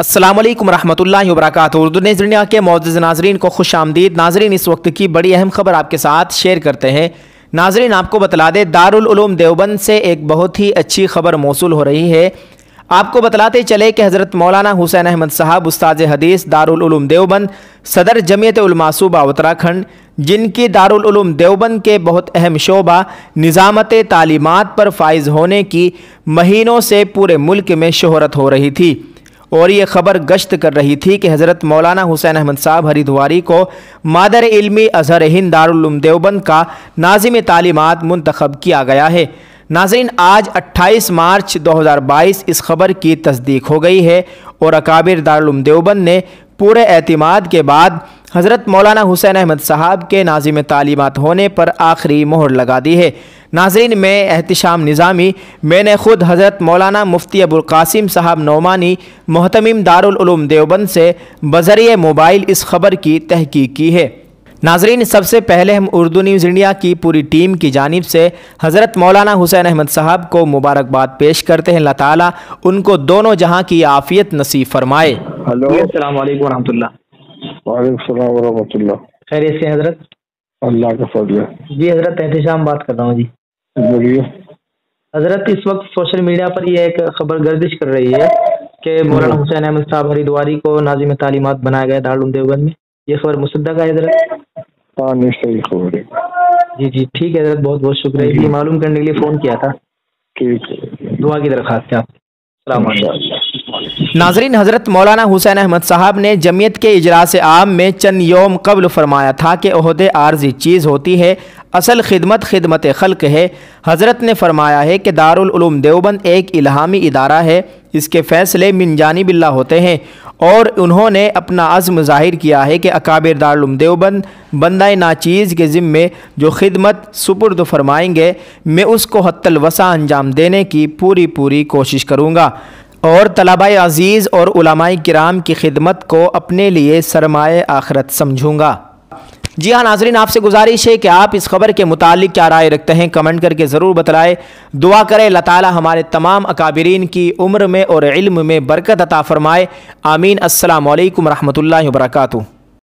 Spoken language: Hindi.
अस्सलाम वालेकुम रहमतुल्लाहि व बरकातुहू। उर्दू न्यूज़ दुनिया के मौजूद नाजरीन को खुश आमदीद। नाजरीन, इस वक्त की बड़ी अहम खबर आपके साथ शेयर करते हैं। नाजरीन, आपको बतला दें, दारुल उलूम देवबंद से एक बहुत ही अच्छी खबर मौसूल हो रही है। आपको बतलाते चले कि हज़रत मौलाना हुसैन अहमद साहब उस्ताद हदीस दारुल उलूम देवबंद, सदर जमीयत उलमा सूबा उत्तराखंड, जिनकी दारुल उलूम देवबंद के बहुत अहम शोबा निज़ामत तालीमात पर फाइज होने की महीनों से पूरे मुल्क में शोहरत हो रही थी और ये ख़बर गश्त कर रही थी कि हज़रत मौलाना हुसैन अहमद साहब हरिद्वारी को मादर इल्मी अज़हर हिंद दारुल उलूम देवबंद का नाज़िम तालीमात मुंतखब किया गया है। नाज़रीन, आज 28 मार्च 2022 इस खबर की तस्दीक हो गई है और अकाबिर दारुल उलूम देवबंद ने पूरे एतमाद के बाद हज़रत मौलाना हुसैन अहमद साहब के नाज़िम तालीमात होने पर आखिरी मोहर लगा दी है। नाज़रीन, मैं एहतिशाम निज़ामी, मैंने ख़ुद हज़रत मौलाना मुफ्ती अबुल कासिम साहब नौमानी मोहतमिम दारुल उलूम देवबंद से बज़रिए मोबाइल इस खबर की तहकीक की है। नाज़रीन, सबसे पहले हम उर्दू न्यूज़ इंडिया की पूरी टीम की जानिब से हज़रत मौलाना हुसैन अहमद साहब को मुबारकबाद पेश करते हैं। अल्लाह ताला उनको दोनों जहां की आफ़ियत नसीब फरमाए। हेलो, अस्सलाम वालेकुम रहमतुल्लाह। वालेकुम सलाम व रहमतुल्लाह। खैरियत से हज़रत? अल्लाह का फजल है जी हज़रत, एहतिशाम बात कर रहा हूँ जी। बोलिए हज़रत, इस वक्त सोशल मीडिया पर यह एक खबर गर्दिश कर रही है कि मौलाना हुसैन अहमद साहब हरिद्वारी को नाज़िम तालीमात बनाया गया दारुल उलूम देवबंद में। ये खबर मुसद्दक़ है हज़रत? हाँ, नहीं, सही खबर है। जी जी, ठीक है हज़रत, बहुत बहुत शुक्रिया। ये मालूम करने के लिए फ़ोन किया था। ठीक है, दुआ की दरख्वास्त है आप। नाज़रीन, हज़रत मौलाना हुसैन अहमद साहब ने जमीयत के इजलास आम में चंद योम कबल फरमाया था कि ओहदे आर्जी चीज़ होती है, असल खिदमत खिदमत खल्क है। हज़रत ने फरमाया है कि दारुल उलूम देवबंद एक इल्हामी इदारा है, इसके फ़ैसले मिन जानिबिल्लाह होते हैं और उन्होंने अपना अज़्म ज़ाहिर किया है कि अकाबिर दारुल उलूम देवबंद बंदा नाचीज़ के ज़िम्मे जो खिदमत सुपुर्द फरमाएंगे, मैं उसको हत्तल वसा अंजाम देने की पूरी कोशिश करूँगा और तलबाए अज़ीज़ और उलमाए किराम की खिदमत को अपने लिए सरमाए आखिरत समझूँगा। जी हाँ नाज़रीन, आपसे गुजारिश है कि आप इस खबर के मुतालिक क्या राय रखते हैं, कमेंट करके ज़रूर बतलाएं। दुआ करें अल्लाह ताला हमारे तमाम अकाबिरीन की उम्र में और इल्म में बरकत अता फ़रमाए। आमीन। अस्सलामु अलैकुम रहमतुल्लाहि व बरकातुहू।